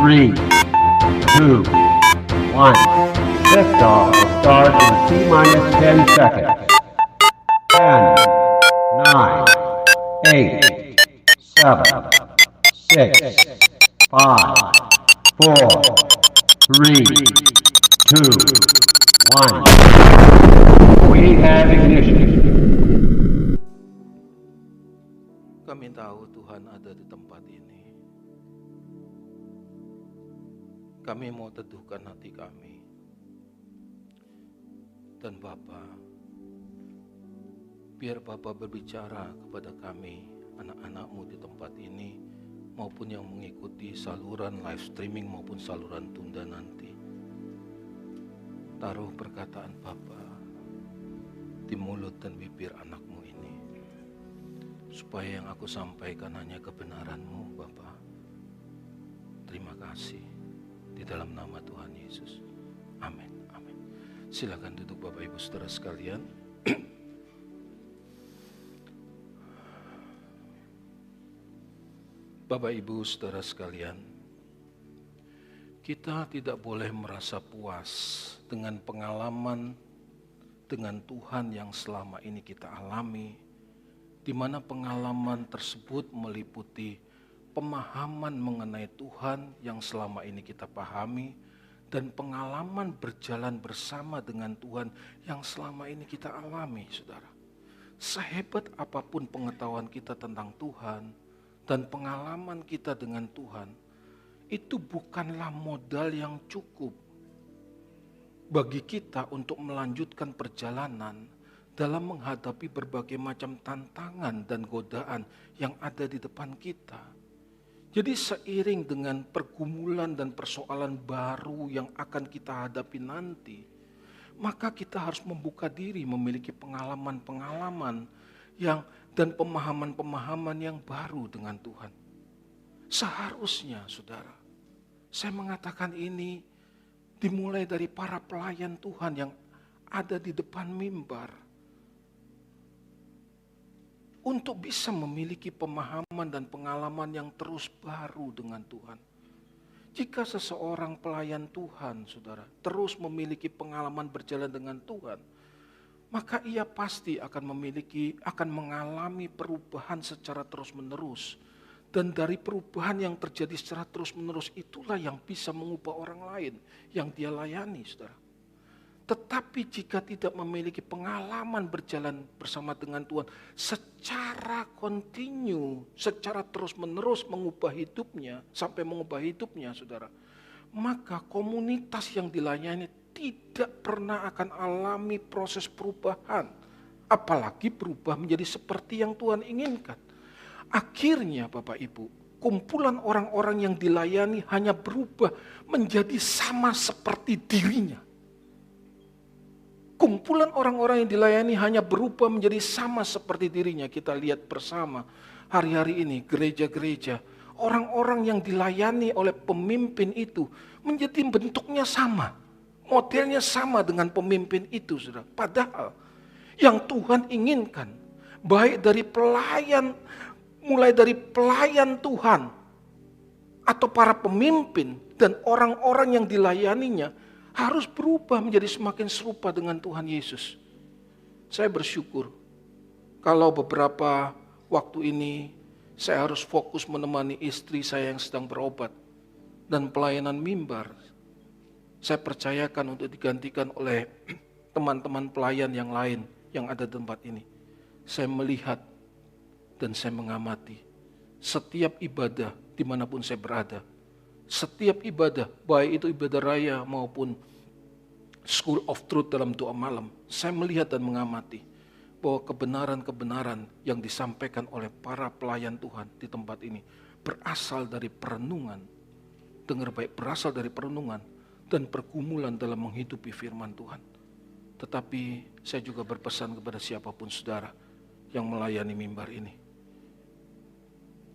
3, 2, 1. Liftoff will start in T-minus 10 seconds. 10, 9, 8, 7, 6, 5, 4, 3, 2, 1. We have ignition. Kami tahu Tuhan ada di tempat ini. Kami mau teduhkan hati kami. Dan Bapa, biar Bapa berbicara kepada kami, anak-anak-Mu di tempat ini, maupun yang mengikuti saluran live streaming maupun saluran tunda nanti. Taruh perkataan Bapa di mulut dan bibir anak-Mu ini, supaya yang aku sampaikan hanya kebenaran-Mu, Bapa. Terima kasih di dalam nama Tuhan Yesus. Amin. Amin. Silakan duduk Bapak Ibu Saudara sekalian. Bapak Ibu Saudara sekalian, kita tidak boleh merasa puas dengan pengalaman dengan Tuhan yang selama ini kita alami, di mana pengalaman tersebut meliputi pemahaman mengenai Tuhan yang selama ini kita pahami, dan pengalaman berjalan bersama dengan Tuhan yang selama ini kita alami, saudara. Sehebat apapun pengetahuan kita tentang Tuhan dan pengalaman kita dengan Tuhan, itu bukanlah modal yang cukup bagi kita untuk melanjutkan perjalanan dalam menghadapi berbagai macam tantangan dan godaan yang ada di depan kita. Jadi seiring dengan pergumulan dan persoalan baru yang akan kita hadapi nanti, maka kita harus membuka diri memiliki pengalaman-pengalaman dan pemahaman-pemahaman yang baru dengan Tuhan. Seharusnya, saudara, saya mengatakan ini dimulai dari para pelayan Tuhan yang ada di depan mimbar, untuk bisa memiliki pemahaman dan pengalaman yang terus baru dengan Tuhan. Jika seseorang pelayan Tuhan, saudara, terus memiliki pengalaman berjalan dengan Tuhan, maka ia pasti akan mengalami perubahan secara terus-menerus. Dan dari perubahan yang terjadi secara terus-menerus itulah yang bisa mengubah orang lain yang dia layani, saudara. Tetapi jika tidak memiliki pengalaman berjalan bersama dengan Tuhan secara kontinu, secara terus-menerus mengubah hidupnya, sampai mengubah hidupnya, saudara, maka komunitas yang dilayani tidak pernah akan alami proses perubahan, apalagi berubah menjadi seperti yang Tuhan inginkan. Akhirnya Bapak Ibu, kumpulan orang-orang yang dilayani hanya berubah menjadi sama seperti dirinya. Kumpulan orang-orang yang dilayani hanya berubah menjadi sama seperti dirinya. Kita lihat bersama hari-hari ini gereja-gereja, orang-orang yang dilayani oleh pemimpin itu menjadi bentuknya sama, modelnya sama dengan pemimpin itu, saudara. Padahal yang Tuhan inginkan, baik dari pelayan, mulai dari pelayan Tuhan atau para pemimpin dan orang-orang yang dilayaninya, harus berubah menjadi semakin serupa dengan Tuhan Yesus. Saya bersyukur kalau beberapa waktu ini saya harus fokus menemani istri saya yang sedang berobat, dan pelayanan mimbar saya percayakan untuk digantikan oleh teman-teman pelayan yang lain yang ada di tempat ini. Saya melihat dan saya mengamati setiap ibadah dimanapun saya berada. Setiap ibadah, baik itu ibadah raya maupun School of Truth dalam doa malam, saya melihat dan mengamati bahwa kebenaran-kebenaran yang disampaikan oleh para pelayan Tuhan di tempat ini berasal dari perenungan, dengar baik, berasal dari perenungan dan pergumulan dalam menghidupi firman Tuhan. Tetapi saya juga berpesan kepada siapapun saudara yang melayani mimbar ini,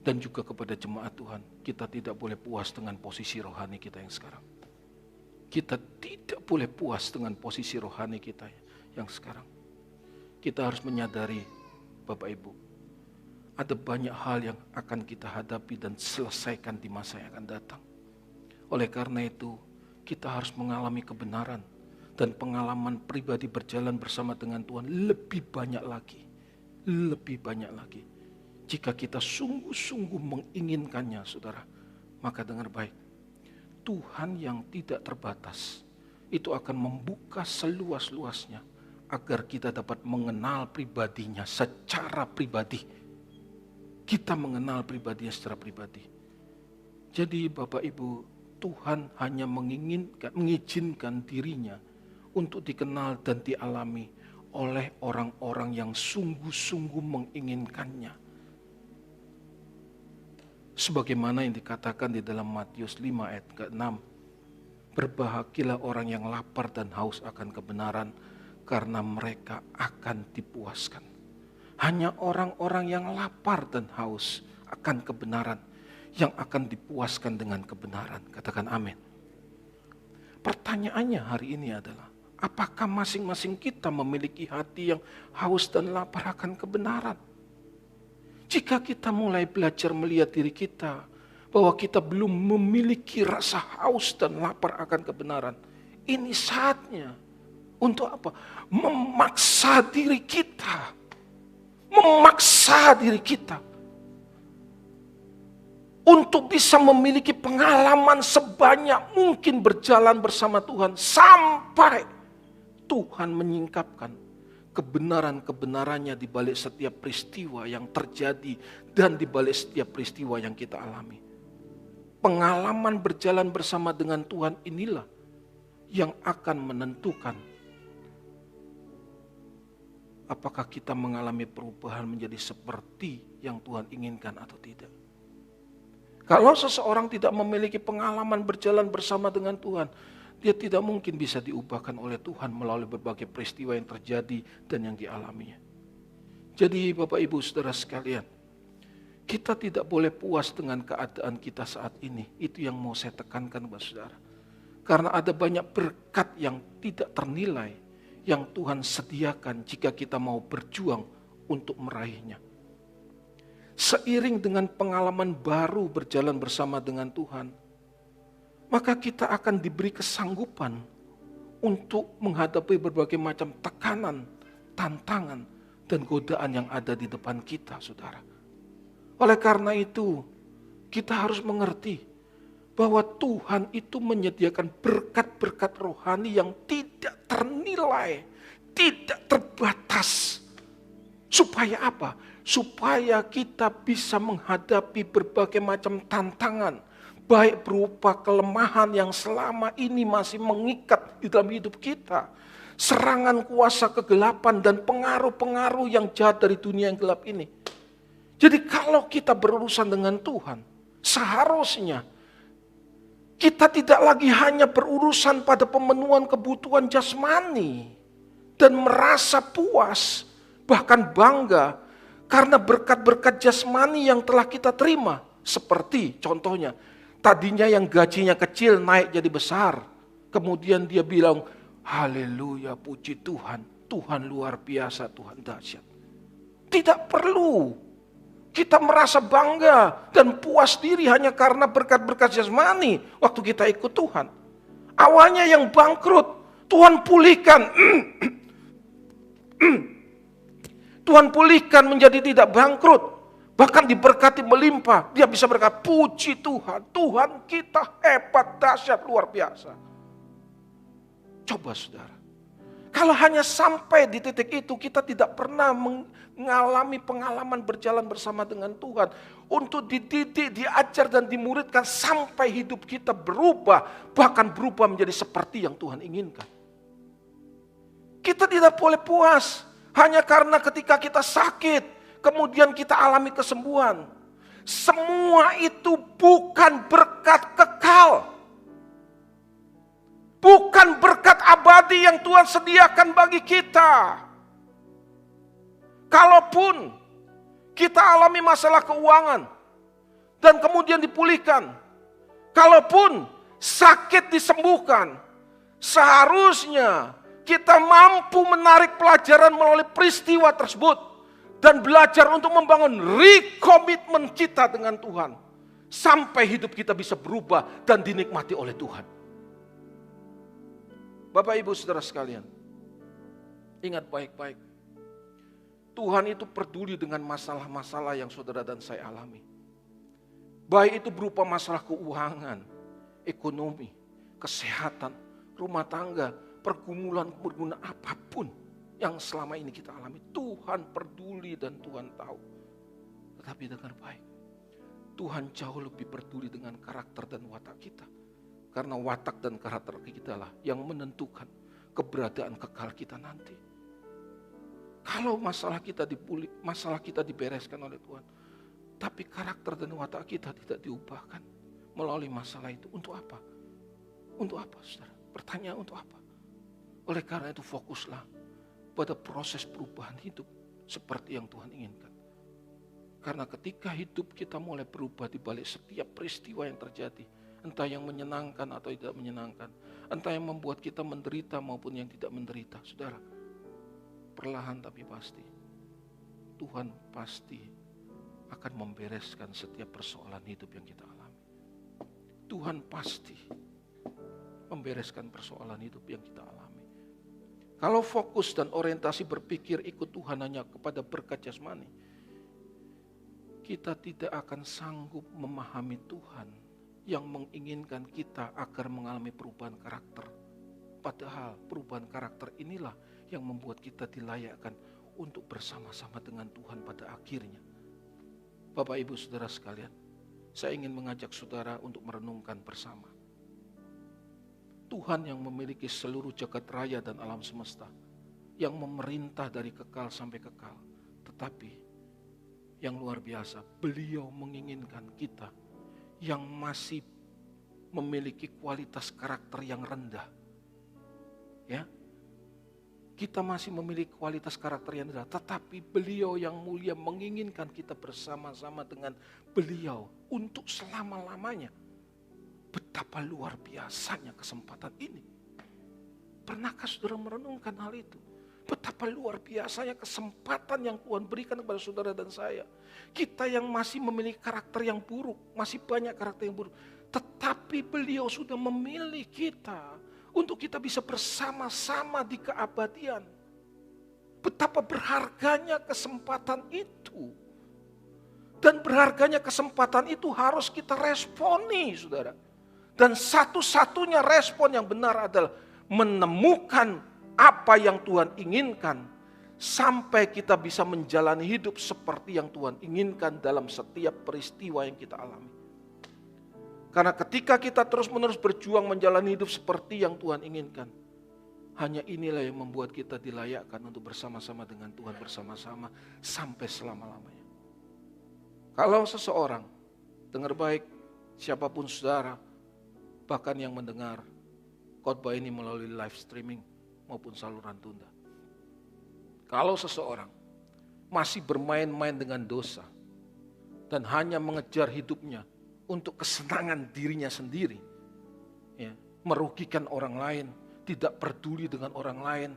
dan juga kepada jemaat Tuhan, kita tidak boleh puas dengan posisi rohani kita yang sekarang. Kita tidak boleh puas dengan posisi rohani kita yang sekarang. Kita harus menyadari, Bapak Ibu, ada banyak hal yang akan kita hadapi dan selesaikan di masa yang akan datang. Oleh karena itu, kita harus mengalami kebenaran dan pengalaman pribadi berjalan bersama dengan Tuhan lebih banyak lagi. Lebih banyak lagi. Jika kita sungguh-sungguh menginginkannya, saudara, maka dengar baik. Tuhan yang tidak terbatas itu akan membuka seluas-luasnya agar kita dapat mengenal pribadinya secara pribadi. Kita mengenal pribadinya secara pribadi. Jadi Bapak Ibu, Tuhan hanya mengizinkan dirinya untuk dikenal dan dialami oleh orang-orang yang sungguh-sungguh menginginkannya. Sebagaimana yang dikatakan di dalam Matius 5 ayat ke-6. Berbahagialah orang yang lapar dan haus akan kebenaran, karena mereka akan dipuaskan. Hanya orang-orang yang lapar dan haus akan kebenaran, yang akan dipuaskan dengan kebenaran. Katakan amin. Pertanyaannya hari ini adalah, apakah masing-masing kita memiliki hati yang haus dan lapar akan kebenaran? Jika kita mulai belajar melihat diri kita, bahwa kita belum memiliki rasa haus dan lapar akan kebenaran, ini saatnya untuk apa? Memaksa diri kita. Memaksa diri kita. Untuk bisa memiliki pengalaman sebanyak mungkin berjalan bersama Tuhan. Sampai Tuhan menyingkapkan kebenaran-kebenarannya di balik setiap peristiwa yang terjadi dan di balik setiap peristiwa yang kita alami. Pengalaman berjalan bersama dengan Tuhan inilah yang akan menentukan apakah kita mengalami perubahan menjadi seperti yang Tuhan inginkan atau tidak. Kalau seseorang tidak memiliki pengalaman berjalan bersama dengan Tuhan, dia tidak mungkin bisa diubahkan oleh Tuhan melalui berbagai peristiwa yang terjadi dan yang dialaminya. Jadi Bapak Ibu Saudara sekalian, kita tidak boleh puas dengan keadaan kita saat ini. Itu yang mau saya tekankan kepada saudara. Karena ada banyak berkat yang tidak ternilai yang Tuhan sediakan jika kita mau berjuang untuk meraihnya. Seiring dengan pengalaman baru berjalan bersama dengan Tuhan, maka kita akan diberi kesanggupan untuk menghadapi berbagai macam tekanan, tantangan, dan godaan yang ada di depan kita, saudara. Oleh karena itu, kita harus mengerti bahwa Tuhan itu menyediakan berkat-berkat rohani yang tidak ternilai, tidak terbatas. Supaya apa? Supaya kita bisa menghadapi berbagai macam tantangan, baik berupa kelemahan yang selama ini masih mengikat di dalam hidup kita, serangan kuasa kegelapan dan pengaruh-pengaruh yang jahat dari dunia yang gelap ini. Jadi kalau kita berurusan dengan Tuhan, seharusnya kita tidak lagi hanya berurusan pada pemenuhan kebutuhan jasmani dan merasa puas, bahkan bangga karena berkat-berkat jasmani yang telah kita terima. Seperti contohnya, tadinya yang gajinya kecil naik jadi besar. Kemudian dia bilang, haleluya, puji Tuhan. Tuhan luar biasa, Tuhan dahsyat. Tidak perlu kita merasa bangga dan puas diri hanya karena berkat-berkat jasmani waktu kita ikut Tuhan. Awalnya yang bangkrut, Tuhan pulihkan. Tuhan pulihkan menjadi tidak bangkrut. Bahkan diberkati melimpah. Dia bisa berkata, puji Tuhan. Tuhan kita hebat, dahsyat, luar biasa. Coba saudara. Kalau hanya sampai di titik itu, kita tidak pernah mengalami pengalaman berjalan bersama dengan Tuhan. Untuk dididik, diajar, dan dimuridkan sampai hidup kita berubah. Bahkan berubah menjadi seperti yang Tuhan inginkan. Kita tidak boleh puas hanya karena ketika kita sakit, kemudian kita alami kesembuhan. Semua itu bukan berkat kekal. Bukan berkat abadi yang Tuhan sediakan bagi kita. Kalaupun kita alami masalah keuangan dan kemudian dipulihkan. Kalaupun sakit disembuhkan, seharusnya kita mampu menarik pelajaran melalui peristiwa tersebut dan belajar untuk membangun rekomitmen kita dengan Tuhan. Sampai hidup kita bisa berubah dan dinikmati oleh Tuhan. Bapak Ibu Saudara sekalian, ingat baik-baik. Tuhan itu peduli dengan masalah-masalah yang saudara dan saya alami. Baik itu berupa masalah keuangan, ekonomi, kesehatan, rumah tangga, pergumulan apapun yang selama ini kita alami. Tuhan peduli dan Tuhan tahu. Tetapi dengar baik, Tuhan jauh lebih peduli dengan karakter dan watak kita. Karena watak dan karakter kita lah yang menentukan keberadaan kekal kita nanti. Kalau masalah kita dibereskan oleh Tuhan, tapi karakter dan watak kita tidak diubahkan melalui masalah itu, untuk apa? Untuk apa, saudara? Pertanyaan untuk apa? Oleh karena itu fokuslah pada proses perubahan hidup seperti yang Tuhan inginkan. Karena ketika hidup kita mulai berubah di balik setiap peristiwa yang terjadi, entah yang menyenangkan atau tidak menyenangkan, entah yang membuat kita menderita maupun yang tidak menderita, saudara, perlahan tapi pasti, Tuhan pasti akan membereskan setiap persoalan hidup yang kita alami. Tuhan pasti membereskan persoalan hidup yang kita alami. Kalau fokus dan orientasi berpikir ikut Tuhan hanya kepada berkat jasmani, kita tidak akan sanggup memahami Tuhan yang menginginkan kita agar mengalami perubahan karakter. Padahal perubahan karakter inilah yang membuat kita dilayakkan untuk bersama-sama dengan Tuhan pada akhirnya. Bapak Ibu Saudara sekalian, saya ingin mengajak saudara untuk merenungkan bersama. Tuhan yang memiliki seluruh jagat raya dan alam semesta, yang memerintah dari kekal sampai kekal. Tetapi yang luar biasa, beliau menginginkan kita yang masih memiliki kualitas karakter yang rendah. Ya, kita masih memiliki kualitas karakter yang rendah, tetapi beliau yang mulia menginginkan kita bersama-sama dengan beliau untuk selama-lamanya. Betapa luar biasanya kesempatan ini. Pernahkah saudara merenungkan hal itu? Betapa luar biasanya kesempatan yang Tuhan berikan kepada saudara dan saya. Kita yang masih memiliki karakter yang buruk, masih banyak karakter yang buruk. Tetapi beliau sudah memilih kita untuk kita bisa bersama-sama di keabadian. Betapa berharganya kesempatan itu. Dan berharganya kesempatan itu harus kita responi, saudara. Dan satu-satunya respon yang benar adalah menemukan apa yang Tuhan inginkan sampai kita bisa menjalani hidup seperti yang Tuhan inginkan dalam setiap peristiwa yang kita alami. Karena ketika kita terus-menerus berjuang menjalani hidup seperti yang Tuhan inginkan, hanya inilah yang membuat kita dilayakkan untuk bersama-sama dengan Tuhan bersama-sama sampai selama-lamanya. Kalau seseorang, dengar baik, siapapun saudara, bahkan yang mendengar khotbah ini melalui live streaming maupun saluran tunda. Kalau seseorang masih bermain-main dengan dosa dan hanya mengejar hidupnya untuk kesenangan dirinya sendiri, ya, merugikan orang lain, tidak peduli dengan orang lain,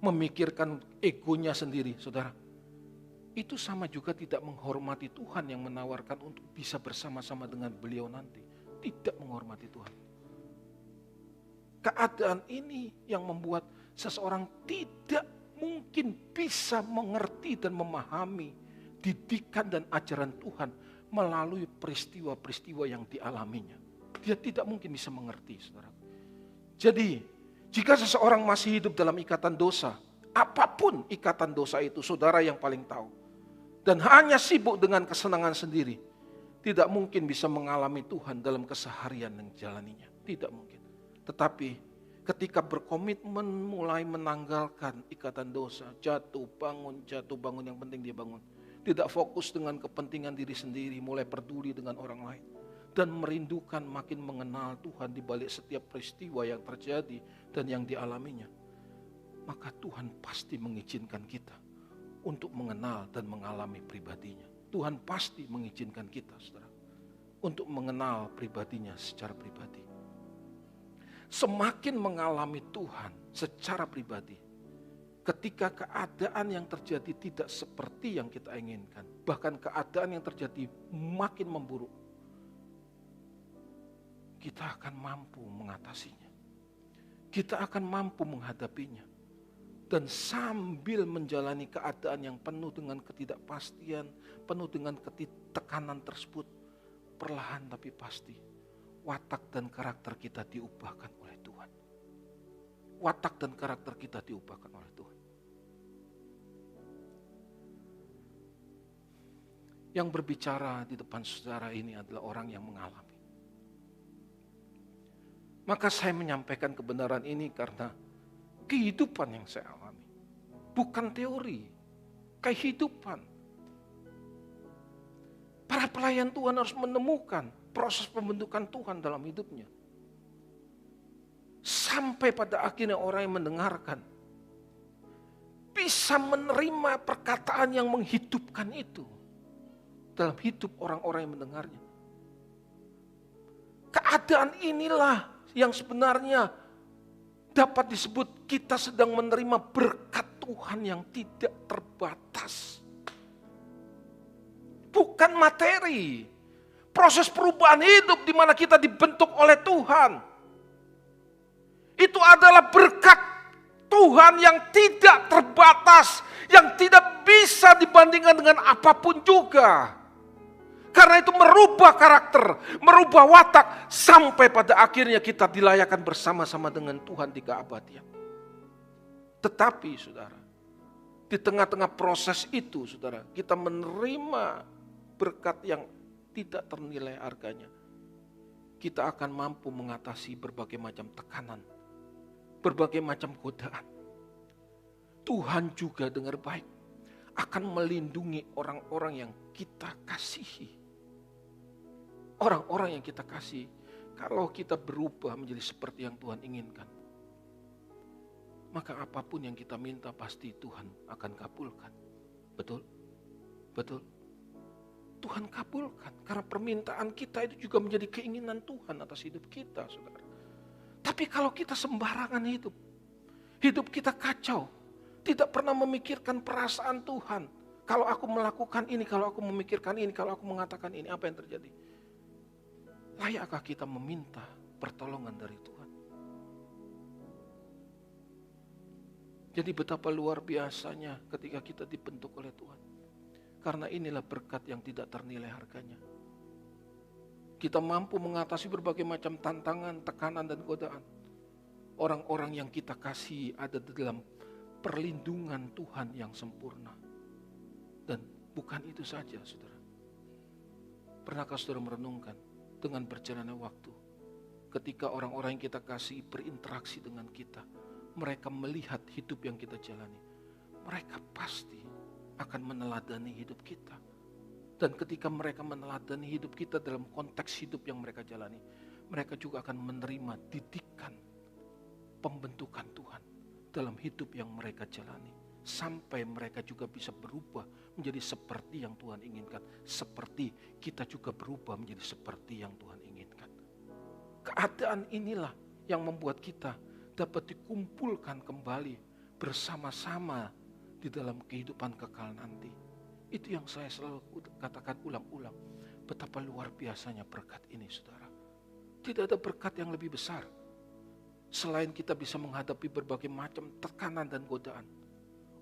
memikirkan egonya sendiri, saudara, itu sama juga tidak menghormati Tuhan yang menawarkan untuk bisa bersama-sama dengan beliau nanti. Tidak menghormati Tuhan. Keadaan ini yang membuat seseorang tidak mungkin bisa mengerti dan memahami didikan dan ajaran Tuhan melalui peristiwa-peristiwa yang dialaminya. Dia tidak mungkin bisa mengerti, saudara. Jadi, jika seseorang masih hidup dalam ikatan dosa, apapun ikatan dosa itu, saudara yang paling tahu, dan hanya sibuk dengan kesenangan sendiri, tidak mungkin bisa mengalami Tuhan dalam keseharian yang dijalaninya. Tidak mungkin. Tetapi ketika berkomitmen mulai menanggalkan ikatan dosa, jatuh bangun yang penting dia bangun. Tidak fokus dengan kepentingan diri sendiri, mulai peduli dengan orang lain. Dan merindukan makin mengenal Tuhan di balik setiap peristiwa yang terjadi dan yang dialaminya. Maka Tuhan pasti mengizinkan kita untuk mengenal dan mengalami pribadinya. Tuhan pasti mengizinkan kita, saudara, untuk mengenal pribadinya secara pribadi. Semakin mengalami Tuhan secara pribadi, ketika keadaan yang terjadi tidak seperti yang kita inginkan, bahkan keadaan yang terjadi makin memburuk, kita akan mampu mengatasinya. Kita akan mampu menghadapinya. Dan sambil menjalani keadaan yang penuh dengan ketidakpastian, penuh dengan tekanan tersebut, perlahan tapi pasti, watak dan karakter kita diubahkan oleh Tuhan. Watak dan karakter kita diubahkan oleh Tuhan. Yang berbicara di depan saudara ini adalah orang yang mengalami. Maka saya menyampaikan kebenaran ini karena kehidupan yang saya alami. Bukan teori, kehidupan. Para pelayan Tuhan harus menemukan proses pembentukan Tuhan dalam hidupnya. Sampai pada akhirnya orang yang mendengarkan bisa menerima perkataan yang menghidupkan itu dalam hidup orang-orang yang mendengarnya. Keadaan inilah yang sebenarnya dapat disebut kita sedang menerima berkat Tuhan yang tidak terbatas. Bukan materi. Proses perubahan hidup di mana kita dibentuk oleh Tuhan. Itu adalah berkat Tuhan yang tidak terbatas. Yang tidak bisa dibandingkan dengan apapun juga. Karena itu merubah karakter, merubah watak, sampai pada akhirnya kita dilayakan bersama-sama dengan Tuhan di keabadian. Tetapi saudara, di tengah-tengah proses itu saudara, kita menerima berkat yang tidak ternilai harganya. Kita akan mampu mengatasi berbagai macam tekanan, berbagai macam godaan. Tuhan juga dengar baik, akan melindungi orang-orang yang kita kasihi. Orang-orang yang kita kasih, kalau kita berubah menjadi seperti yang Tuhan inginkan, maka apapun yang kita minta pasti Tuhan akan kabulkan. Betul? Betul? Tuhan kabulkan, karena permintaan kita itu juga menjadi keinginan Tuhan atas hidup kita, saudara. Tapi kalau kita sembarangan hidup kita kacau, tidak pernah memikirkan perasaan Tuhan. Kalau aku melakukan ini, kalau aku memikirkan ini, kalau aku mengatakan ini, apa yang terjadi? Layakkah kita meminta pertolongan dari Tuhan? Jadi betapa luar biasanya ketika kita dibentuk oleh Tuhan. Karena inilah berkat yang tidak ternilai harganya. Kita mampu mengatasi berbagai macam tantangan, tekanan, dan godaan. Orang-orang yang kita kasih ada di dalam perlindungan Tuhan yang sempurna. Dan bukan itu saja, saudara. Pernahkah saudara merenungkan dengan berjalannya waktu, ketika orang-orang yang kita kasih berinteraksi dengan kita, mereka melihat hidup yang kita jalani, mereka pasti akan meneladani hidup kita. Dan ketika mereka meneladani hidup kita dalam konteks hidup yang mereka jalani, mereka juga akan menerima didikan pembentukan Tuhan dalam hidup yang mereka jalani. Sampai mereka juga bisa berubah menjadi seperti yang Tuhan inginkan. Seperti kita juga berubah menjadi seperti yang Tuhan inginkan. Keadaan inilah yang membuat kita dapat dikumpulkan kembali bersama-sama di dalam kehidupan kekal nanti. Itu yang saya selalu katakan ulang-ulang. Betapa luar biasanya berkat ini, saudara. Tidak ada berkat yang lebih besar selain kita bisa menghadapi berbagai macam tekanan dan godaan.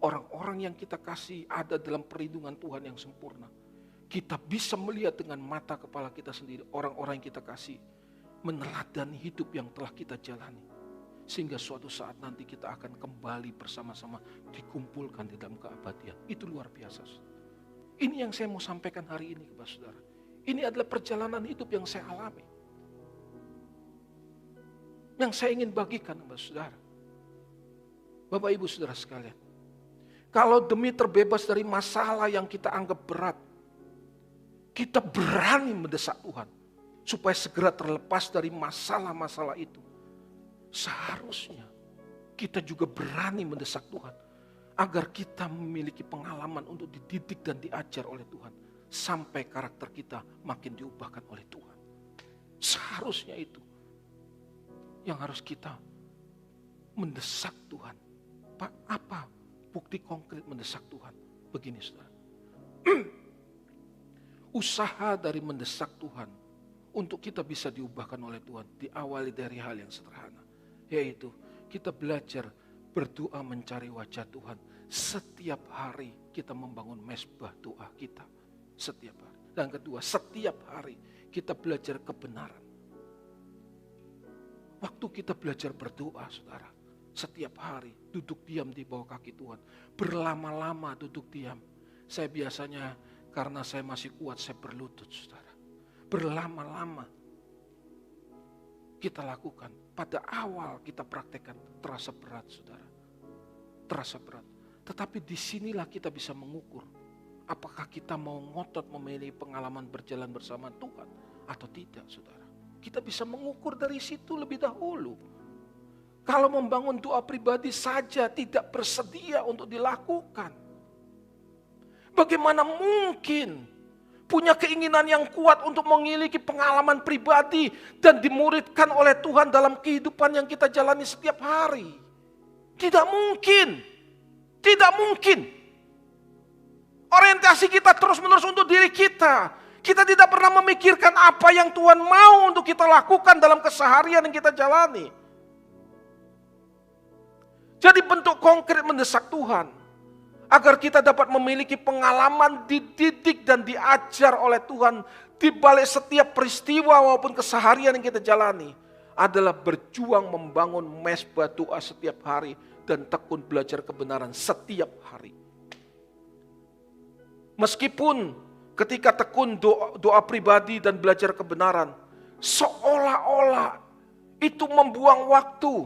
Orang-orang yang kita kasih ada dalam perlindungan Tuhan yang sempurna. Kita bisa melihat dengan mata kepala kita sendiri. Orang-orang yang kita kasih meneladani hidup yang telah kita jalani. Sehingga suatu saat nanti kita akan kembali bersama-sama dikumpulkan di dalam keabadian. Itu luar biasa. Ini yang saya mau sampaikan hari ini kepada saudara. Ini adalah perjalanan hidup yang saya alami. Yang saya ingin bagikan kepada saudara. Bapak Ibu saudara sekalian. Kalau demi terbebas dari masalah yang kita anggap berat, kita berani mendesak Tuhan supaya segera terlepas dari masalah-masalah itu. Seharusnya kita juga berani mendesak Tuhan agar kita memiliki pengalaman untuk dididik dan diajar oleh Tuhan sampai karakter kita makin diubahkan oleh Tuhan. Seharusnya itu yang harus kita mendesak Tuhan. Pak, apa bukti konkret mendesak Tuhan? Begini saudara. Usaha dari mendesak Tuhan untuk kita bisa diubahkan oleh Tuhan, diawali dari hal yang sederhana, yaitu kita belajar berdoa mencari wajah Tuhan. Setiap hari kita membangun mezbah doa kita. Setiap hari. Dan kedua, setiap hari kita belajar kebenaran. Waktu kita belajar berdoa, saudara, setiap hari duduk diam di bawah kaki Tuhan. Berlama-lama duduk diam. Saya biasanya, karena saya masih kuat, saya berlutut, saudara. Berlama-lama kita lakukan. Pada awal kita praktekkan, terasa berat, saudara. Terasa berat. Tetapi disinilah kita bisa mengukur apakah kita mau ngotot memilih pengalaman berjalan bersama Tuhan atau tidak, saudara. Kita bisa mengukur dari situ lebih dahulu. Kalau membangun doa pribadi saja tidak bersedia untuk dilakukan, bagaimana mungkin punya keinginan yang kuat untuk memiliki pengalaman pribadi dan dimuridkan oleh Tuhan dalam kehidupan yang kita jalani setiap hari? Tidak mungkin. Tidak mungkin. Orientasi kita terus-menerus untuk diri kita. Kita tidak pernah memikirkan apa yang Tuhan mau untuk kita lakukan dalam keseharian yang kita jalani. Jadi bentuk konkret mendesak Tuhan agar kita dapat memiliki pengalaman dididik dan diajar oleh Tuhan di balik setiap peristiwa maupun keseharian yang kita jalani adalah berjuang membangun mezbah doa setiap hari dan tekun belajar kebenaran setiap hari. Meskipun ketika tekun doa pribadi dan belajar kebenaran, seolah-olah itu membuang waktu,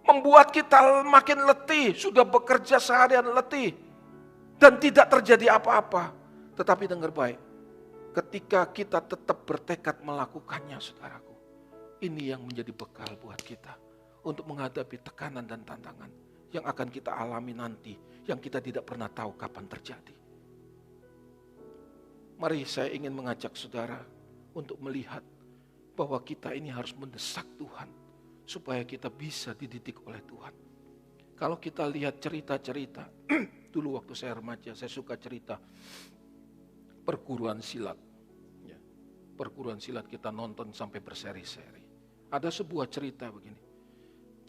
membuat kita makin letih, sudah bekerja seharian letih, dan tidak terjadi apa-apa. Tetapi dengar baik, ketika kita tetap bertekad melakukannya, saudaraku, ini yang menjadi bekal buat kita untuk menghadapi tekanan dan tantangan yang akan kita alami nanti, yang kita tidak pernah tahu kapan terjadi. Mari saya ingin mengajak saudara untuk melihat bahwa kita ini harus mendesak Tuhan supaya kita bisa dididik oleh Tuhan. Kalau kita lihat cerita-cerita, dulu waktu saya remaja, saya suka cerita perguruan silat. Ya, perguruan silat kita nonton sampai berseri-seri. Ada sebuah cerita begini.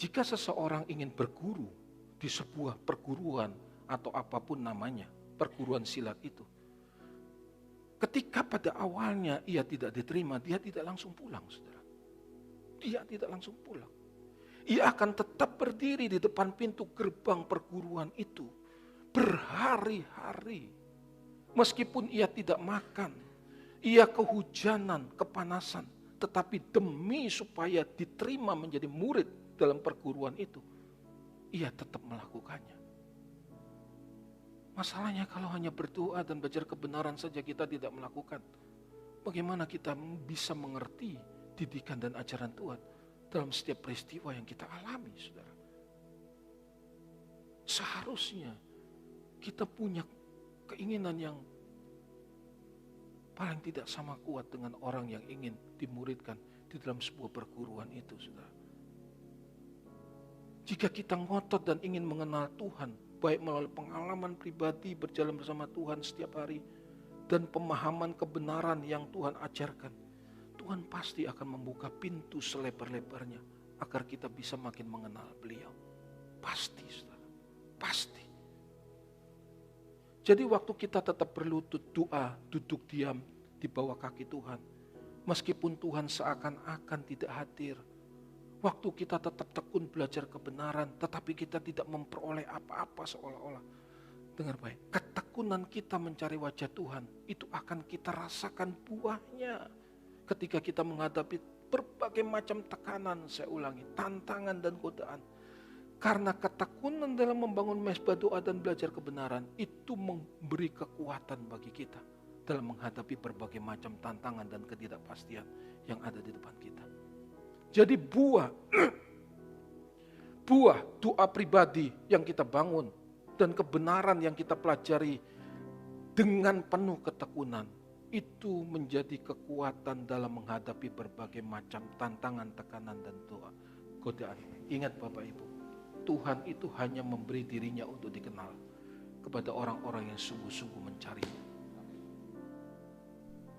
Jika seseorang ingin berguru di sebuah perguruan atau apapun namanya, perguruan silat itu, ketika pada awalnya ia tidak diterima, dia tidak langsung pulang, saudara. Dia tidak langsung pulang. Ia akan tetap berdiri di depan pintu gerbang perguruan itu berhari-hari. Meskipun ia tidak makan, ia kehujanan, kepanasan, tetapi demi supaya diterima menjadi murid dalam perguruan itu, ia tetap melakukannya. Masalahnya kalau hanya berdoa dan belajar kebenaran saja kita tidak melakukan, bagaimana kita bisa mengerti didikan dan ajaran Tuhan dalam setiap peristiwa yang kita alami, saudara? Seharusnya kita punya keinginan yang paling tidak sama kuat dengan orang yang ingin dimuridkan di dalam sebuah perguruan itu, saudara. Jika kita ngotot dan ingin mengenal Tuhan, baik melalui pengalaman pribadi berjalan bersama Tuhan setiap hari, dan pemahaman kebenaran yang Tuhan ajarkan, Tuhan pasti akan membuka pintu selebar-lebarnya agar kita bisa makin mengenal Beliau. Pasti, saudara. Pasti. Jadi waktu kita tetap berlutut doa, duduk diam di bawah kaki Tuhan, meskipun Tuhan seakan-akan tidak hadir, waktu kita tetap tekun belajar kebenaran, tetapi kita tidak memperoleh apa-apa seolah-olah. Dengar baik, ketekunan kita mencari wajah Tuhan, itu akan kita rasakan buahnya. Ketika kita menghadapi berbagai macam tekanan, saya ulangi, tantangan dan godaan. Karena ketekunan dalam membangun mezbah doa dan belajar kebenaran, itu memberi kekuatan bagi kita dalam menghadapi berbagai macam tantangan dan ketidakpastian yang ada di depan kita. Jadi buah doa pribadi yang kita bangun dan kebenaran yang kita pelajari dengan penuh ketekunan, itu menjadi kekuatan dalam menghadapi berbagai macam tantangan, tekanan, dan doa, godaan. Ingat Bapak Ibu, Tuhan itu hanya memberi dirinya untuk dikenal kepada orang-orang yang sungguh-sungguh mencarinya.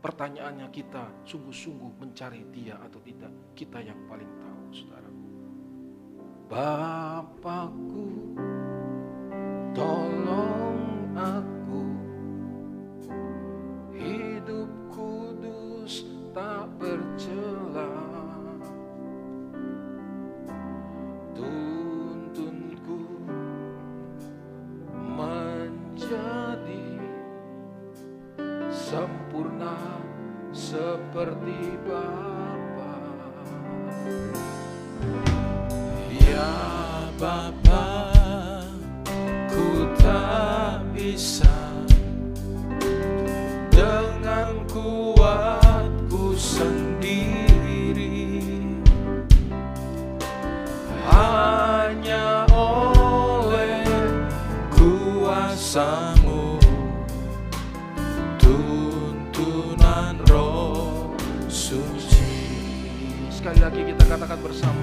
Pertanyaannya, kita sungguh-sungguh mencari Dia atau tidak? Kita yang paling tahu, saudara. Bapakku, tolong aku, hidup kudus tak bercela. Tuntunku menjadi sempurna seperti Bapa. Ya Bapa, ku tak bisa dengan kuatku sendiri, hanya oleh kuasa-Mu, tuntunan Roh Suci. Sekali lagi kita katakan bersama,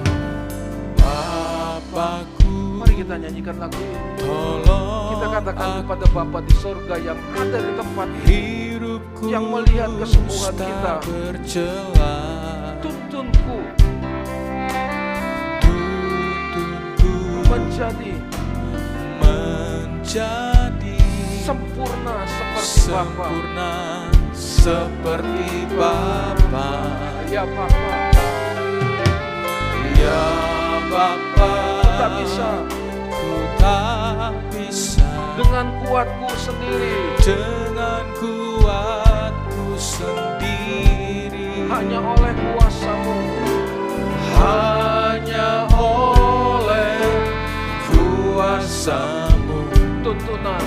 Bapakku, mari kita nyanyikan lagu ini. tolong Kita katakan kepada Bapa di sorga yang ada di tempat ini, hidupku yang melihat kesembuhan tak kita. bercela. Tuntunku Tuntunku menjadi sempurna sempurna seperti Bapa. seperti Bapa. Ya Bapa, Ya Bapa, tak bisa ku tak bisa dengan kuatku sendiri, dengan kuatku sendiri, hanya oleh kuasa-Mu, hanya oleh kuasa-Mu, tuntunan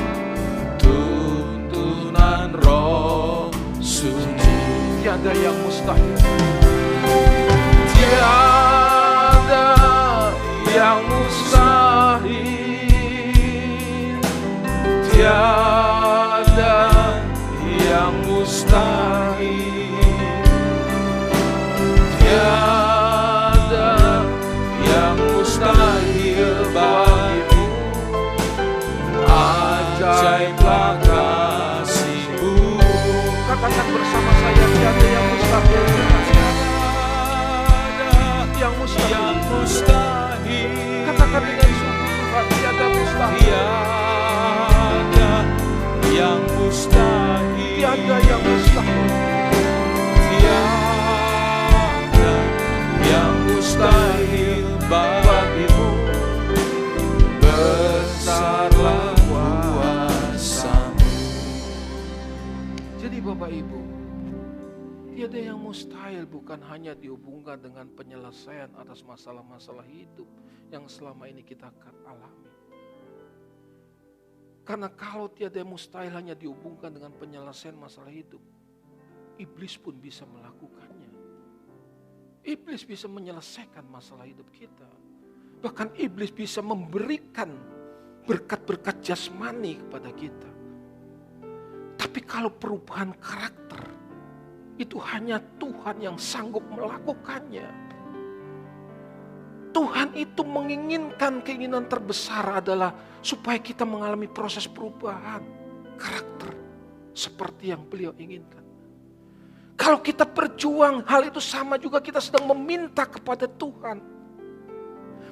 Roh Suci. tiada yang mustahil, Tiada yang mustahil, tiada yang mustahil, tiada yang mustahil bagimu. Ajaiblah kasih-Mu. katakan bersama saya, tiada yang mustahil, yang mustahil. Katakan dengan sungguh, Tuhan, tiada mustahil, Tiada yang mustahil, tiada yang mustahil. tiada yang mustahil bagimu. Besarlah kuasa-Mu. Jadi Bapak Ibu, tiada yang mustahil bukan hanya dihubungkan dengan penyelesaian atas masalah-masalah hidup yang selama ini kita alami. Karena kalau tiada yang mustahil hanya dihubungkan dengan penyelesaian masalah hidup, iblis pun bisa melakukannya. Iblis bisa menyelesaikan masalah hidup kita. Bahkan iblis bisa memberikan berkat-berkat jasmani kepada kita. Tapi kalau perubahan karakter, itu hanya Tuhan yang sanggup melakukannya. Tuhan itu menginginkan, keinginan terbesar adalah supaya kita mengalami proses perubahan karakter seperti yang beliau inginkan. Kalau kita berjuang, hal itu sama juga kita sedang meminta kepada Tuhan.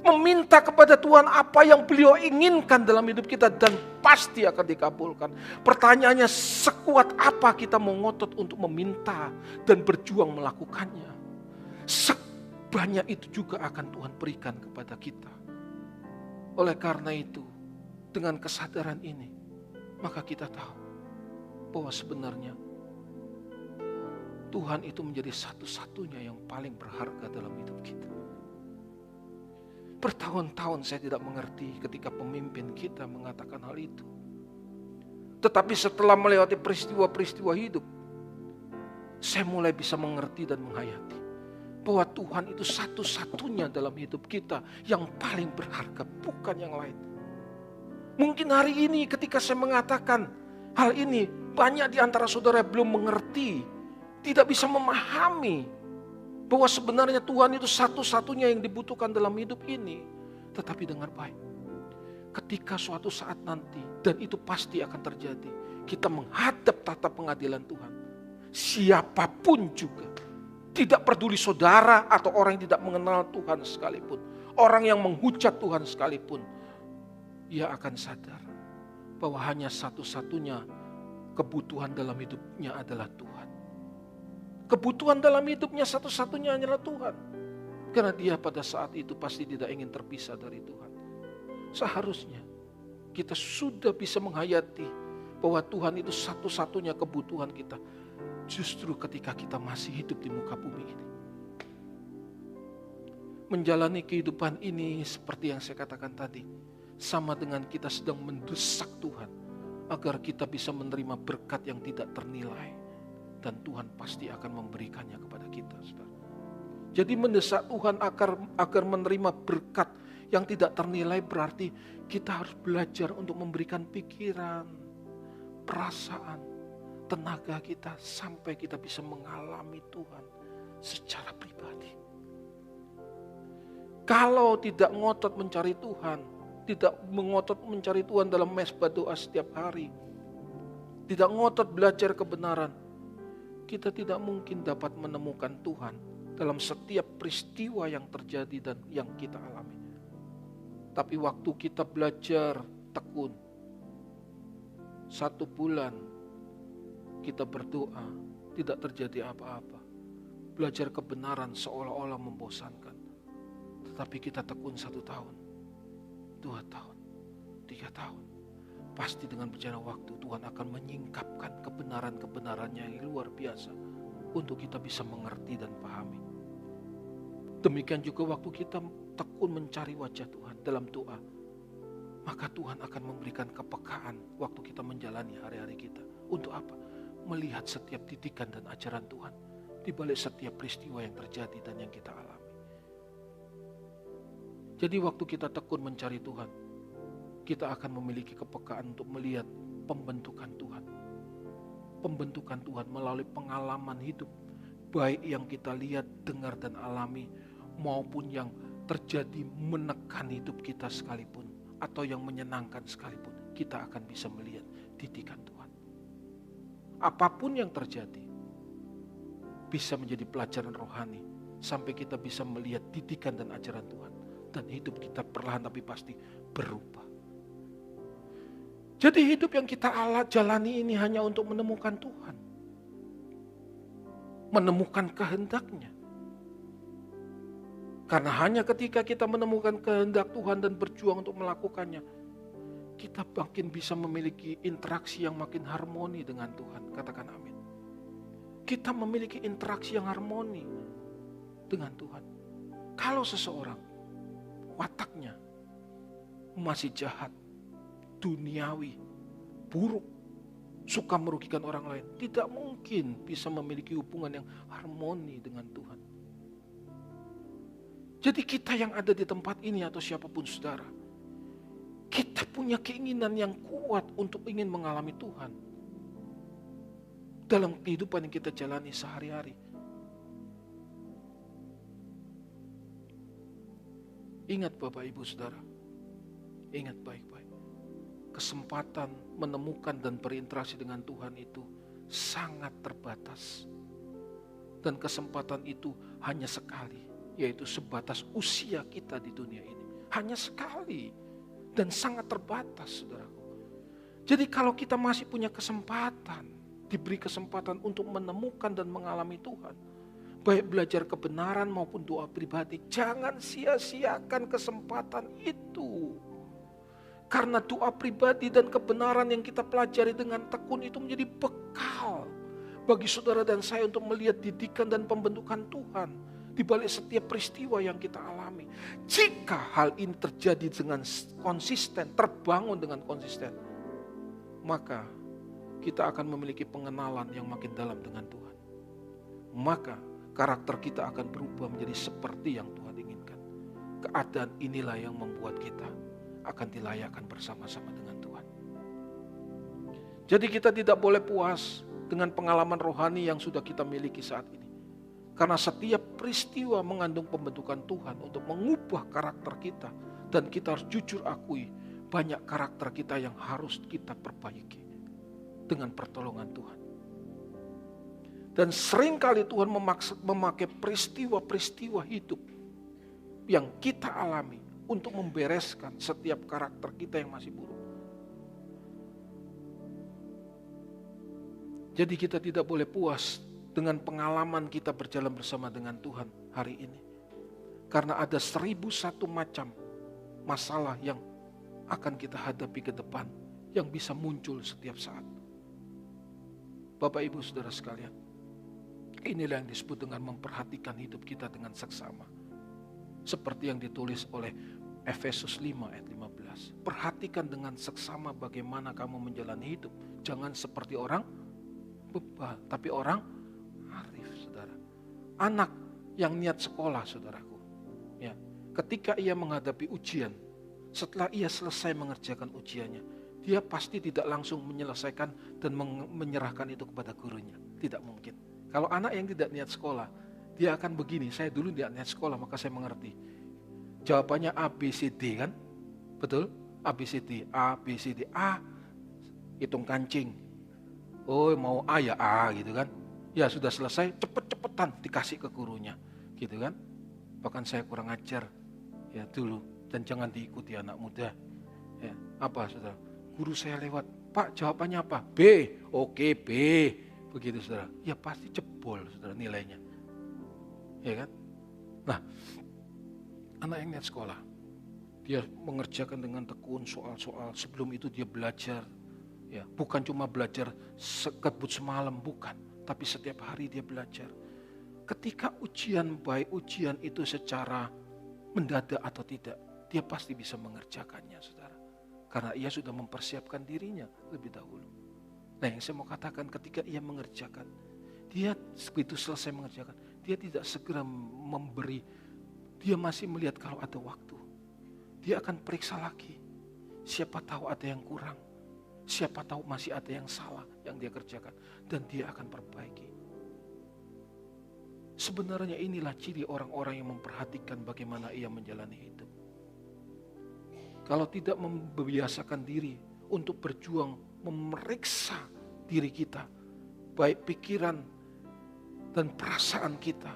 Meminta kepada Tuhan apa yang beliau inginkan dalam hidup kita dan pasti akan dikabulkan. Pertanyaannya, sekuat apa kita mau ngotot untuk meminta dan berjuang melakukannya. Sebanyak itu juga akan Tuhan berikan kepada kita. Oleh karena itu, dengan kesadaran ini, maka kita tahu bahwa sebenarnya Tuhan itu menjadi satu-satunya yang paling berharga dalam hidup kita. Bertahun-tahun saya tidak mengerti ketika pemimpin kita mengatakan hal itu. Tetapi setelah melewati peristiwa-peristiwa hidup, saya mulai bisa mengerti dan menghayati bahwa Tuhan itu satu-satunya dalam hidup kita yang paling berharga, bukan yang lain. Mungkin hari ini ketika saya mengatakan hal ini, banyak di antara saudara belum mengerti, tidak bisa memahami bahwa sebenarnya Tuhan itu satu-satunya yang dibutuhkan dalam hidup ini. Tetapi dengar baik, ketika suatu saat nanti, dan itu pasti akan terjadi, kita menghadap tata pengadilan Tuhan. Siapapun juga. Tidak peduli saudara atau orang yang tidak mengenal Tuhan sekalipun. Orang yang menghujat Tuhan sekalipun. Ia akan sadar bahwa hanya satu-satunya kebutuhan dalam hidupnya adalah Tuhan. Kebutuhan dalam hidupnya satu-satunya adalah Tuhan. Karena dia pada saat itu pasti tidak ingin terpisah dari Tuhan. Seharusnya kita sudah bisa menghayati bahwa Tuhan itu satu-satunya kebutuhan kita. Justru ketika kita masih hidup di muka bumi ini. Menjalani kehidupan ini seperti yang saya katakan tadi. Sama dengan kita sedang mendesak Tuhan. Agar kita bisa menerima berkat yang tidak ternilai. Dan Tuhan pasti akan memberikannya kepada kita. Saudara. Jadi mendesak Tuhan agar menerima berkat yang tidak ternilai berarti kita harus belajar untuk memberikan pikiran, perasaan, tenaga kita sampai kita bisa mengalami Tuhan secara pribadi. Kalau tidak ngotot mencari Tuhan, tidak mengotot mencari Tuhan dalam mesbah doa setiap hari, tidak ngotot belajar kebenaran, kita tidak mungkin dapat menemukan Tuhan dalam setiap peristiwa yang terjadi dan yang kita alami. Tapi waktu kita belajar tekun, 1 bulan kita berdoa, tidak terjadi apa-apa. Belajar kebenaran seolah-olah membosankan. Tetapi kita tekun 1 tahun, 2 tahun, 3 tahun. Pasti dengan berjalan waktu Tuhan akan menyingkapkan kebenaran-kebenarannya yang luar biasa untuk kita bisa mengerti dan pahami. Demikian juga waktu kita tekun mencari wajah Tuhan dalam doa, maka Tuhan akan memberikan kepekaan waktu kita menjalani hari-hari kita. Untuk apa? Melihat setiap didikan dan ajaran Tuhan di balik setiap peristiwa yang terjadi dan yang kita alami. Jadi waktu kita tekun mencari Tuhan, kita akan memiliki kepekaan untuk melihat pembentukan Tuhan. Pembentukan Tuhan melalui pengalaman hidup, baik yang kita lihat, dengar dan alami, maupun yang terjadi menekan hidup kita sekalipun, atau yang menyenangkan sekalipun, kita akan bisa melihat didikan Tuhan. Apapun yang terjadi, bisa menjadi pelajaran rohani, sampai kita bisa melihat didikan dan ajaran Tuhan. Dan hidup kita perlahan tapi pasti berubah. Jadi hidup yang kita jalani ini hanya untuk menemukan Tuhan. Menemukan kehendak-Nya. Karena hanya ketika kita menemukan kehendak Tuhan dan berjuang untuk melakukannya, kita makin bisa memiliki interaksi yang makin harmoni dengan Tuhan. Katakan amin. Kita memiliki interaksi yang harmoni dengan Tuhan. Kalau seseorang wataknya masih jahat, duniawi, buruk, suka merugikan orang lain, tidak mungkin bisa memiliki hubungan yang harmoni dengan Tuhan. Jadi kita yang ada di tempat ini atau siapapun saudara, kita punya keinginan yang kuat untuk ingin mengalami Tuhan dalam kehidupan yang kita jalani sehari-hari. Ingat Bapak Ibu Saudara, ingat baik-baik. Kesempatan menemukan dan berinteraksi dengan Tuhan itu sangat terbatas. Dan kesempatan itu hanya sekali, yaitu sebatas usia kita di dunia ini. Hanya sekali dan sangat terbatas, saudaraku. Jadi kalau kita masih punya kesempatan, diberi kesempatan untuk menemukan dan mengalami Tuhan, baik belajar kebenaran maupun doa pribadi, jangan sia-siakan kesempatan itu. Karena doa pribadi dan kebenaran yang kita pelajari dengan tekun itu menjadi bekal bagi saudara dan saya untuk melihat didikan dan pembentukan Tuhan di balik setiap peristiwa yang kita alami. Jika hal ini terjadi dengan konsisten, terbangun dengan konsisten, maka kita akan memiliki pengenalan yang makin dalam dengan Tuhan. Maka karakter kita akan berubah menjadi seperti yang Tuhan inginkan. Keadaan inilah yang membuat kita akan dilayakkan bersama-sama dengan Tuhan. Jadi kita tidak boleh puas dengan pengalaman rohani yang sudah kita miliki saat ini. Karena setiap peristiwa mengandung pembentukan Tuhan untuk mengubah karakter kita. Dan kita harus jujur akui banyak karakter kita yang harus kita perbaiki dengan pertolongan Tuhan. Dan seringkali Tuhan memakai peristiwa-peristiwa hidup yang kita alami untuk membereskan setiap karakter kita yang masih buruk. Jadi kita tidak boleh puas dengan pengalaman kita berjalan bersama dengan Tuhan hari ini. Karena ada 1001 macam masalah yang akan kita hadapi ke depan, yang bisa muncul setiap saat. Bapak, Ibu, Saudara sekalian, inilah yang disebut dengan memperhatikan hidup kita dengan seksama. Seperti yang ditulis oleh Efesus 5 ayat 15. Perhatikan dengan seksama bagaimana kamu menjalani hidup. Jangan seperti orang bebal, tapi orang arif, saudara. Anak yang niat sekolah, saudaraku, ya, ketika ia menghadapi ujian, setelah ia selesai mengerjakan ujiannya, dia pasti tidak langsung menyelesaikan dan menyerahkan itu kepada gurunya. Tidak mungkin. Kalau anak yang tidak niat sekolah, dia akan begini, saya dulu tidak niat sekolah maka saya mengerti. Jawabannya A, B, C, D kan? Betul? A, B, C, D. A, B, C, D. A, hitung kancing. Oh, mau A ya A gitu kan. Ya sudah selesai, cepet-cepetan dikasih ke gurunya. Gitu kan. Bahkan saya kurang ajar ya dulu. Dan jangan diikuti anak muda. Ya, apa saudara? Guru saya lewat, Pak jawabannya apa? B, oke B. Begitu saudara. Ya pasti jebol saudara nilainya. Ya kan. Nah, anak yang niat sekolah, dia mengerjakan dengan tekun soal-soal. Sebelum itu dia belajar. Ya, bukan cuma belajar sekebut semalam, bukan. Tapi setiap hari dia belajar. Ketika ujian, baik ujian itu secara mendadak atau tidak, dia pasti bisa mengerjakannya, saudara. Karena ia sudah mempersiapkan dirinya lebih dahulu. Nah, yang saya mau katakan, ketika ia mengerjakan, dia begitu selesai mengerjakan, dia tidak segera memberi, dia masih melihat kalau ada waktu. Dia akan periksa lagi. Siapa tahu ada yang kurang. Siapa tahu masih ada yang salah yang dia kerjakan. Dan dia akan perbaiki. Sebenarnya inilah ciri orang-orang yang memperhatikan bagaimana ia menjalani hidup. Kalau tidak membiasakan diri untuk berjuang memeriksa diri kita, baik pikiran dan perasaan kita,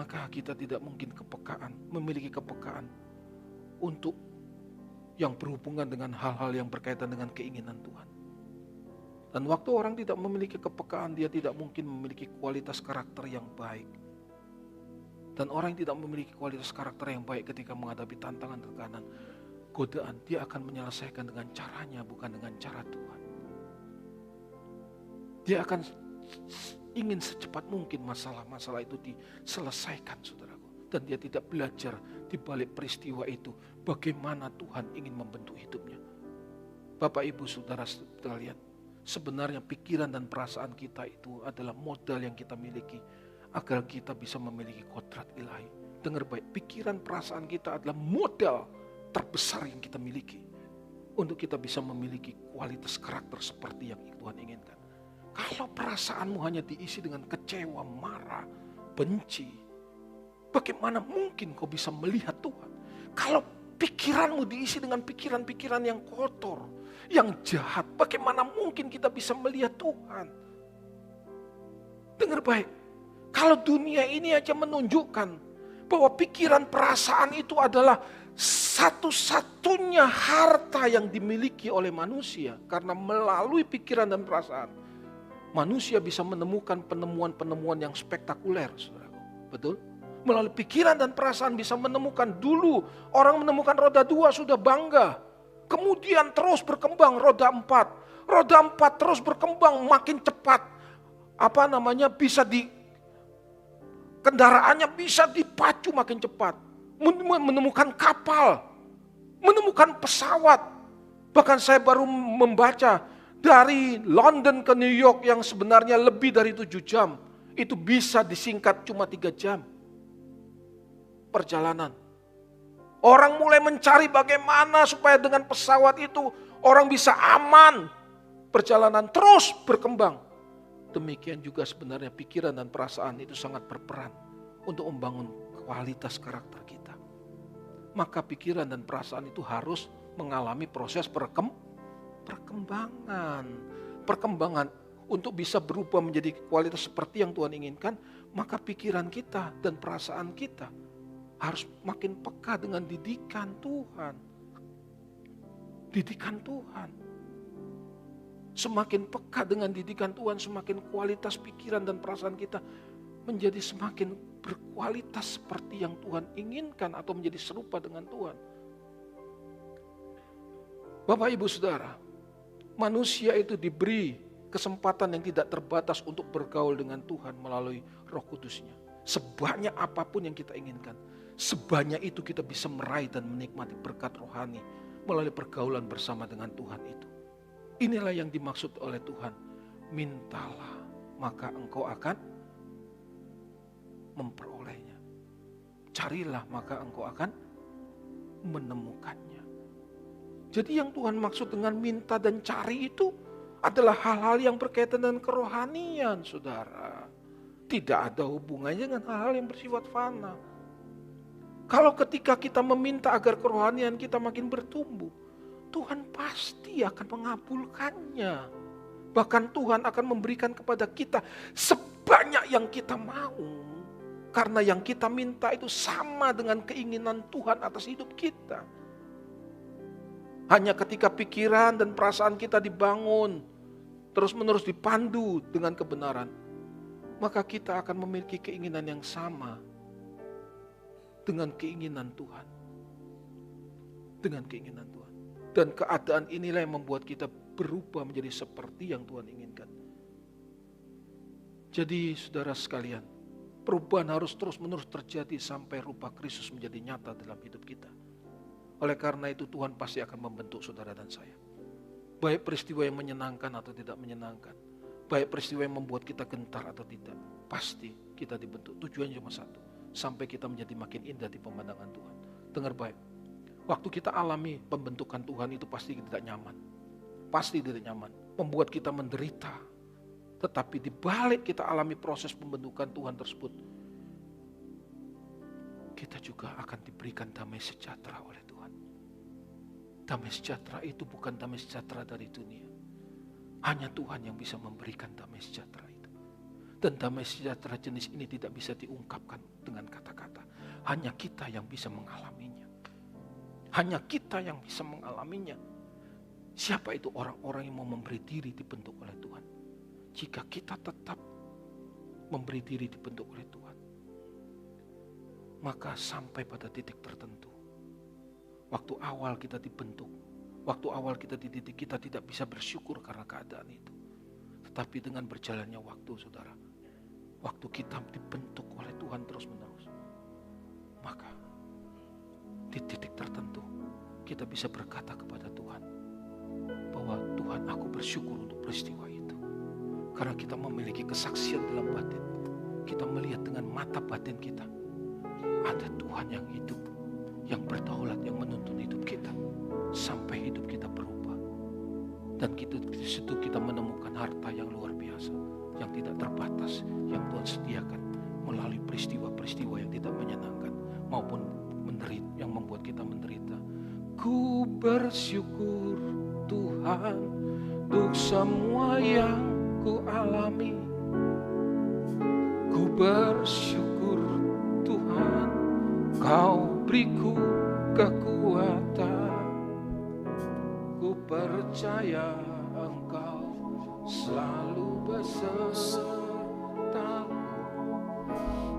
maka kita tidak mungkin memiliki kepekaan untuk yang berhubungan dengan hal-hal yang berkaitan dengan keinginan Tuhan. Dan waktu orang tidak memiliki kepekaan, dia tidak mungkin memiliki kualitas karakter yang baik. Dan orang yang tidak memiliki kualitas karakter yang baik ketika menghadapi tantangan, tekanan, godaan, dia akan menyelesaikan dengan caranya, bukan dengan cara Tuhan. Dia akan ingin secepat mungkin masalah-masalah itu diselesaikan, saudaraku. Dan dia tidak belajar di balik peristiwa itu bagaimana Tuhan ingin membentuk hidupnya. Bapak, Ibu, Saudara sekalian, sebenarnya pikiran dan perasaan kita itu adalah modal yang kita miliki agar kita bisa memiliki kodrat ilahi. Dengar baik, pikiran perasaan kita adalah modal terbesar yang kita miliki untuk kita bisa memiliki kualitas karakter seperti yang Tuhan inginkan. Kalau perasaanmu hanya diisi dengan kecewa, marah, benci, bagaimana mungkin kau bisa melihat Tuhan? Kalau pikiranmu diisi dengan pikiran-pikiran yang kotor, yang jahat, bagaimana mungkin kita bisa melihat Tuhan? Dengar baik, kalau dunia ini aja menunjukkan bahwa pikiran perasaan itu adalah satu-satunya harta yang dimiliki oleh manusia. Karena melalui pikiran dan perasaan, manusia bisa menemukan penemuan-penemuan yang spektakuler, saudaraku. Betul? Melalui pikiran dan perasaan bisa menemukan, dulu orang menemukan roda 2 sudah bangga. Kemudian terus berkembang roda 4. Roda 4 terus berkembang makin cepat. Kendaraannya bisa dipacu makin cepat. Menemukan kapal, menemukan pesawat. Bahkan saya baru membaca dari London ke New York yang sebenarnya lebih dari 7 jam. Itu bisa disingkat cuma 3 jam. Perjalanan. Orang mulai mencari bagaimana supaya dengan pesawat itu orang bisa aman. Perjalanan terus berkembang. Demikian juga sebenarnya pikiran dan perasaan itu sangat berperan untuk membangun kualitas karakter kita. Maka pikiran dan perasaan itu harus mengalami proses perkembangan untuk bisa berubah menjadi kualitas seperti yang Tuhan inginkan, maka pikiran kita dan perasaan kita harus makin peka dengan didikan Tuhan. Didikan Tuhan. Semakin peka dengan didikan Tuhan, semakin kualitas pikiran dan perasaan kita menjadi semakin berkualitas seperti yang Tuhan inginkan atau menjadi serupa dengan Tuhan. Bapak, Ibu, Saudara, manusia itu diberi kesempatan yang tidak terbatas untuk bergaul dengan Tuhan melalui Roh Kudus-Nya. Sebanyak apapun yang kita inginkan, sebanyak itu kita bisa meraih dan menikmati berkat rohani melalui pergaulan bersama dengan Tuhan itu. Inilah yang dimaksud oleh Tuhan. Mintalah, maka engkau akan memperolehnya. Carilah, maka engkau akan menemukannya. Jadi yang Tuhan maksud dengan minta dan cari itu adalah hal-hal yang berkaitan dengan kerohanian, saudara. Tidak ada hubungannya dengan hal-hal yang bersifat fana. Kalau ketika kita meminta agar kerohanian kita makin bertumbuh, Tuhan pasti akan mengabulkannya. Bahkan Tuhan akan memberikan kepada kita sebanyak yang kita mau. Karena yang kita minta itu sama dengan keinginan Tuhan atas hidup kita. Hanya ketika pikiran dan perasaan kita dibangun, terus-menerus dipandu dengan kebenaran, maka kita akan memiliki keinginan yang sama dengan keinginan Tuhan. Dengan keinginan Tuhan. Dan keadaan inilah yang membuat kita berubah menjadi seperti yang Tuhan inginkan. Jadi saudara sekalian, perubahan harus terus-menerus terjadi sampai rupa Kristus menjadi nyata dalam hidup kita. Oleh karena itu Tuhan pasti akan membentuk saudara dan saya. Baik peristiwa yang menyenangkan atau tidak menyenangkan. Baik peristiwa yang membuat kita gentar atau tidak. Pasti kita dibentuk. Tujuannya cuma satu. Sampai kita menjadi makin indah di pemandangan Tuhan. Dengar baik. Waktu kita alami pembentukan Tuhan itu pasti tidak nyaman. Pasti tidak nyaman. Membuat kita menderita. Tetapi di balik kita alami proses pembentukan Tuhan tersebut, kita juga akan diberikan damai sejahtera oleh Tuhan. Damai sejahtera itu bukan damai sejahtera dari dunia. Hanya Tuhan yang bisa memberikan damai sejahtera itu. Dan damai sejahtera jenis ini tidak bisa diungkapkan dengan kata-kata. Hanya kita yang bisa mengalaminya. Hanya kita yang bisa mengalaminya. Siapa itu orang-orang yang mau memberi diri dibentuk oleh Tuhan? Jika kita tetap memberi diri dibentuk oleh Tuhan, maka sampai pada titik tertentu, waktu awal kita dibentuk, waktu awal kita dididik, kita tidak bisa bersyukur karena keadaan itu. Tetapi dengan berjalannya waktu, saudara, waktu kita dibentuk oleh Tuhan terus-menerus, maka di titik tertentu kita bisa berkata kepada Tuhan bahwa Tuhan, aku bersyukur untuk peristiwa itu. Karena kita memiliki kesaksian dalam batin. Kita melihat dengan mata batin kita. Ada Tuhan yang hidup, yang berdaulat, yang menuntun hidup kita. Sampai hidup kita berubah. Dan di situ kita menemukan harta yang luar biasa. Yang tidak terbatas. Yang Tuhan sediakan melalui peristiwa-peristiwa yang tidak menyenangkan. Maupun menderita, yang membuat kita menderita. Ku bersyukur Tuhan untuk semua yang ku alami. Ku bersyukur Tuhan, Kau beriku kekuatan. Ku percaya Engkau selalu besertaku.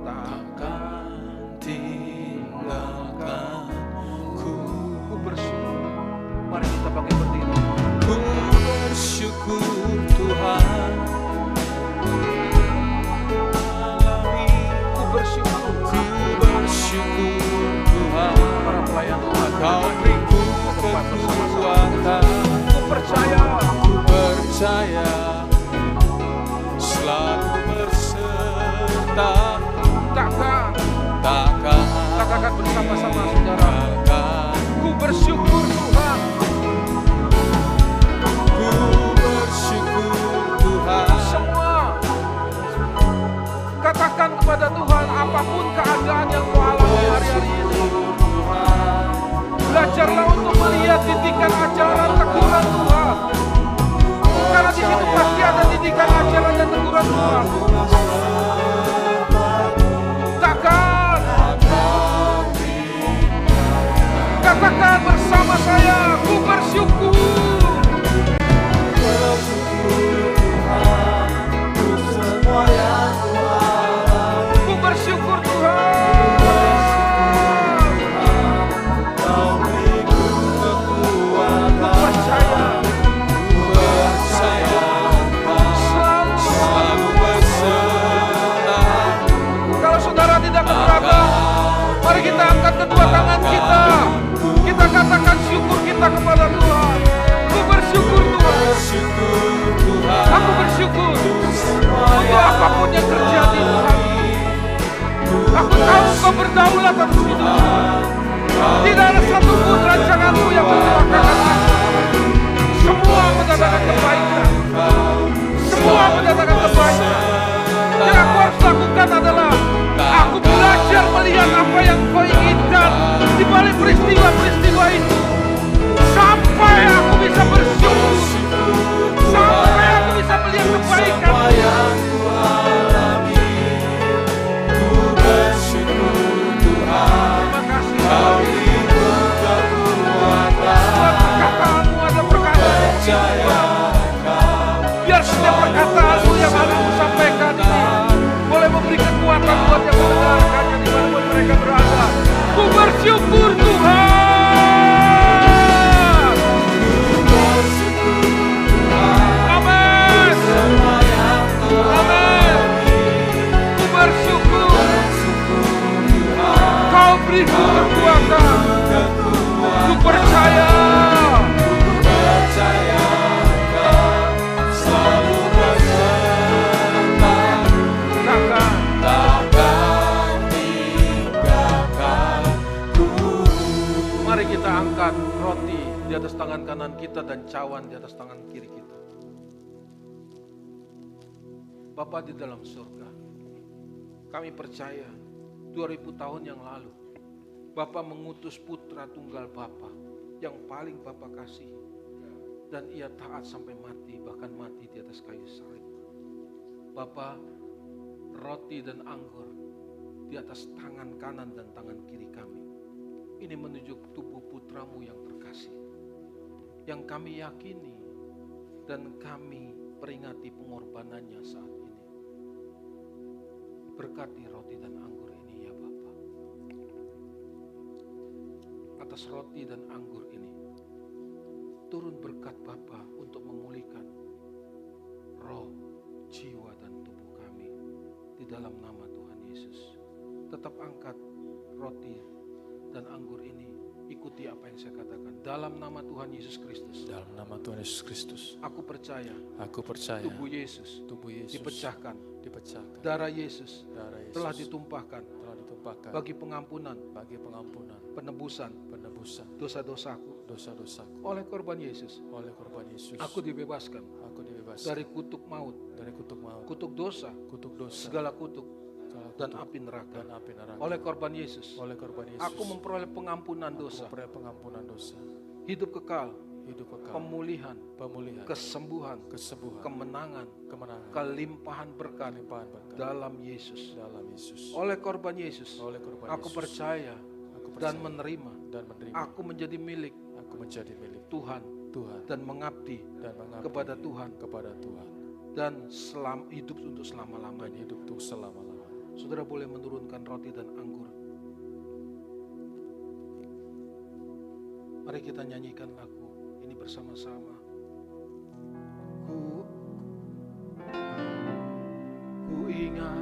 Takkan tinggalkanku. Ku bersyukur. Mari kita pakai berdiri. Ku bersyukur Tuhan. Ku bersyukur. Ku bersyukur Tuhan. Para pelayan Tuhan, Kau beriku kekuatan. Ku percaya. Ku percaya selalu berserta. Takkan bersama-sama saudara. Ku bersyukur Tuhan. Ku bersyukur Tuhan. Semua katakan kepada Tuhan apapun keadaan yang kau alami hari-hari ini. Belajarlah untuk melihat didikan ajaran teguran Tuhan. Karena di situ pasti ada didikan ajaran surga Tuhan. Takkan. Katakan bersama saya, ku bersyukur. Ku bersyukur Tuhan. Selalu berserta. Kalau saudara tidak keberatan, mari kita angkat kedua tangan kita. Kita katakan syukur kita kepada Tuhan. Ku bersyukur Tuhan. Aku bersyukur untuk apapun yang terjadi Tuhan. Aku tahu Kau berdaulat atas hidupku. Tidak ada satupun rancanganmu yang mencelakakan aku. Semua mendatangkan kebaikan. Semua mendatangkan kebaikan. Yang aku harus lakukan adalah aku belajar melihat apa yang Kau inginkan di balik peristiwa-peristiwa itu. Sampai aku bisa bersyukur. Sampai aku bisa melihat kebaikan. Terima kasih. Perkataanmu ada perkataan. Biar setiap perkataanmu yang aku sampaikan ini boleh memberi kekuatan buat yang mendengarkannya di mana pun mereka berada. Ku bersyukur Tuhan. Amin. Amin. Ku bersyukur. Kau beriku kekuatan. Ku percaya. Mari kita angkat roti di atas tangan kanan kita dan cawan di atas tangan kiri kita. Bapa di dalam surga, kami percaya 2000 tahun yang lalu Bapa mengutus putra tunggal Bapa yang paling Bapa kasihi, dan ia taat sampai mati, bahkan mati di atas kayu salib. Bapa, roti dan anggur di atas tangan kanan dan tangan kiri kami, ini menunjuk tubuh putramu yang terkasih, yang kami yakini dan kami peringati pengorbanannya saat ini. Berkati roti dan anggur ini ya Bapa. Atas roti dan anggur ini, turun berkat Bapa untuk memulihkan roh, jiwa dan tubuh kami di dalam nama Tuhan Yesus. Tetap angkat roti dan anggur ini, ikuti apa yang saya katakan. Dalam nama Tuhan Yesus Kristus. Dalam nama Tuhan Yesus Kristus. Aku percaya. Tubuh Yesus dipecahkan. Darah Yesus telah ditumpahkan bagi pengampunan, penebusan dosa-dosaku. Oleh korban Yesus. Aku dibebaskan dari kutuk maut, kutuk dosa, segala kutuk dan api neraka. Oleh korban Yesus, aku memperoleh pengampunan dosa, hidup kekal, pemulihan, kesembuhan, kemenangan, kelimpahan berkat dalam Yesus. Oleh korban Yesus, aku percaya dan menerima. Aku menjadi milik Tuhan dan mengabdi kepada Tuhan dan hidup untuk selama-lamanya. Saudara boleh menurunkan roti dan anggur. Mari kita nyanyikan lagu ini bersama-sama. Ku ingat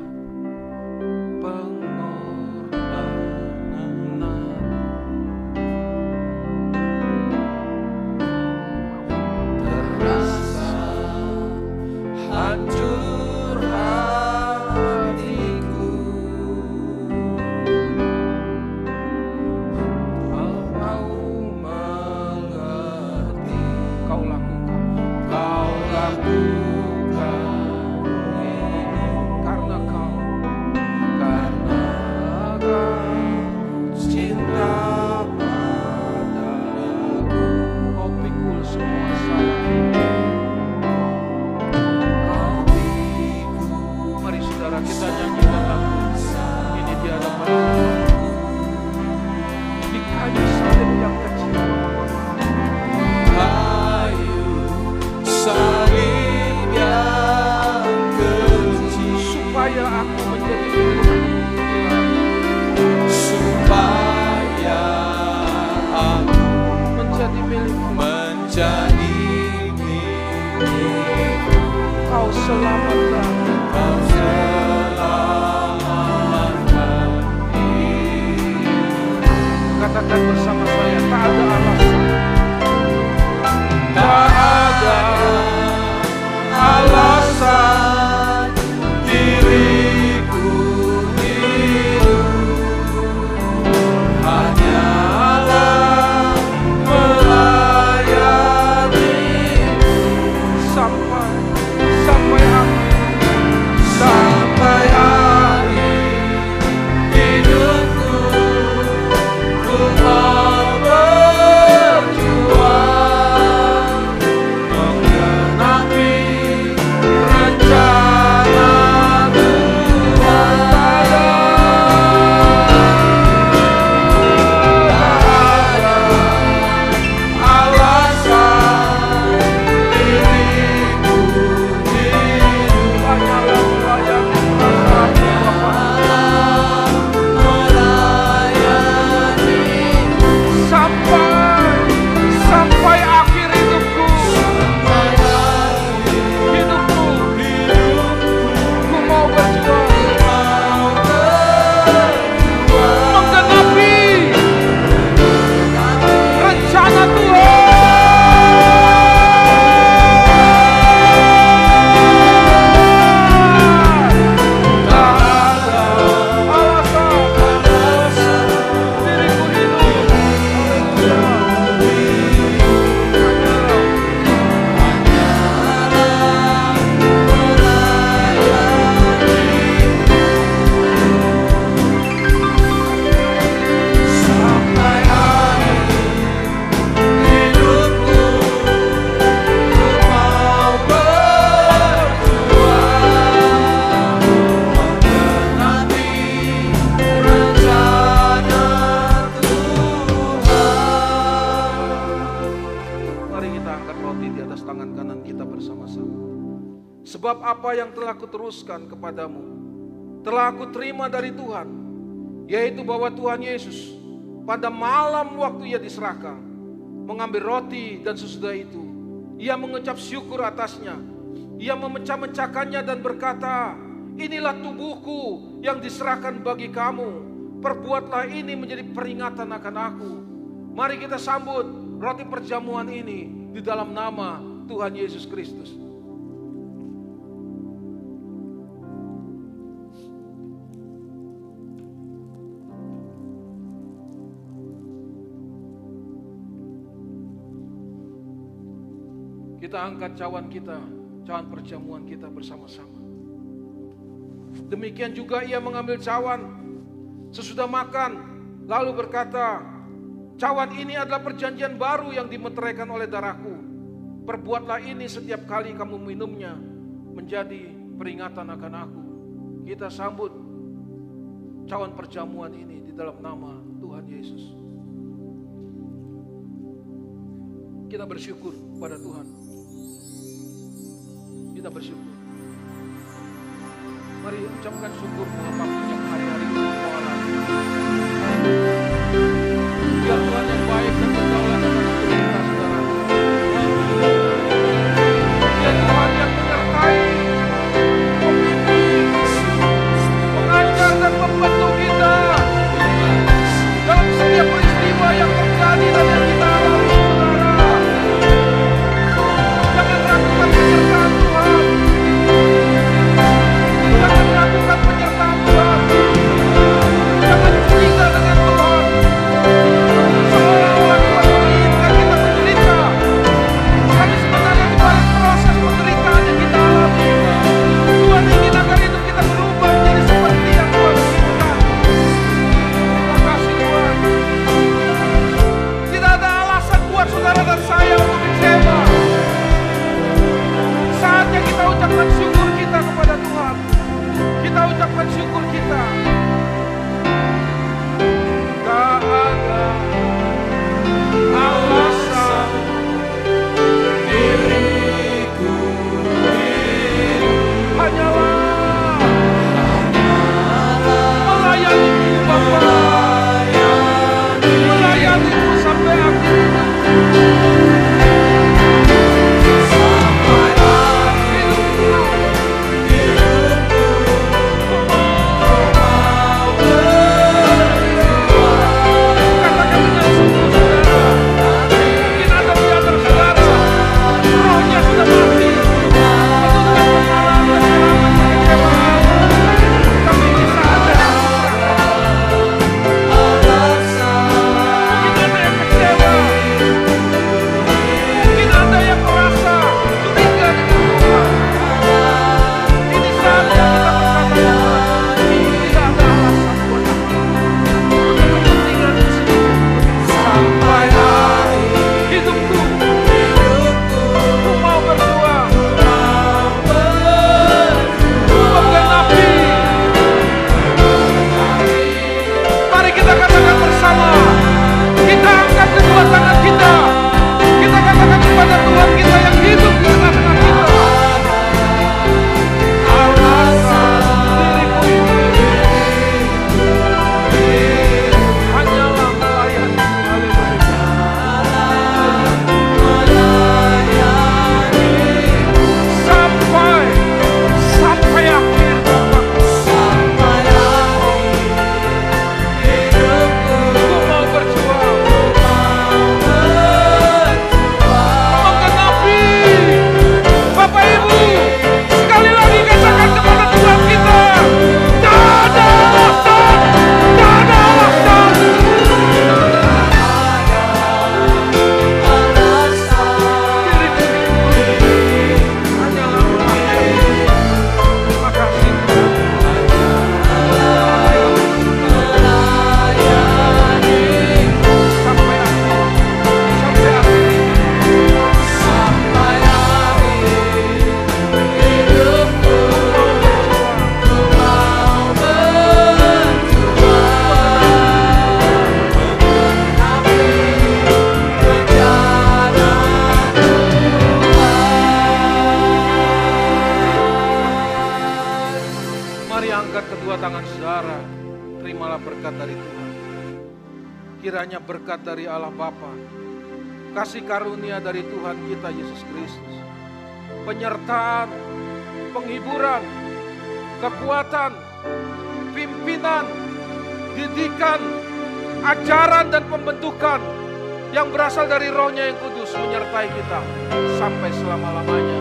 pengorbanan, terasa hancur hatiku. Kau mau mengerti, kaulah selamatkan. Kau selamatkan hidup. Katakan bersama saya, tak ada alasan. Tak ada alasan diriku hidup, hanyalah melayanimu Sampai akhir hidupku. Ku mau berjuang menggenapi rencana Tuhan. Tak ada alasan diriku hidup, hanyalah melayani perasaan Bapa. Sampai akhir hidupku. Ku mau berjuang menggenapi rencana Tuhan. Tak ada alasan diriku hidup. sampai akhir hidupku. Ku mau berjuang menggenapi rencana Tuhan. Mari kita angkat roti di atas tangan kanan kita bersama-sama. Sebab apa yang telah kuteruskan kepadamu, telah aku terima dari Tuhan, yaitu bahwa Tuhan Yesus pada malam waktu ia diserahkan, mengambil roti dan sesudah itu, ia mengucap syukur atasnya. Ia memecah-mecahkannya dan berkata, inilah tubuhku yang diserahkan bagi kamu. Perbuatlah ini menjadi peringatan akan aku. Mari kita sambut roti perjamuan ini di dalam nama Tuhan Yesus Kristus. Kita angkat cawan kita, cawan perjamuan kita bersama-sama. Demikian juga ia mengambil cawan sesudah makan, lalu berkata, cawan ini adalah perjanjian baru yang dimeteraikan oleh darahku. Perbuatlah ini setiap kali kamu minumnya, menjadi peringatan akan aku. Kita sambut cawan perjamuan ini di dalam nama Tuhan Yesus. Kita bersyukur pada Tuhan. Kita bersyukur. Mari ucapkan syukur apapun yang hari-hari kita alami. Biar Tuhan yang baik dan berdaulat atas hidup kita, saudara. Biar Tuhan yang menyertai, membimbing, mengajar dan membentuk kita dalam setiap peristiwa yang terjadi dan yang kita alami, saudara. Jangan ragukan penyertaan Tuhan. Jangan ragukan penyertaan Tuhan. berkat dari Tuhan. Kiranya berkat dari Allah Bapa, kasih karunia dari Tuhan kita Yesus Kristus, penyertaan, penghiburan, kekuatan, pimpinan, didikan, ajaran dan pembentukan yang berasal dari Roh-Nya yang kudus menyertai kita sampai selama-lamanya.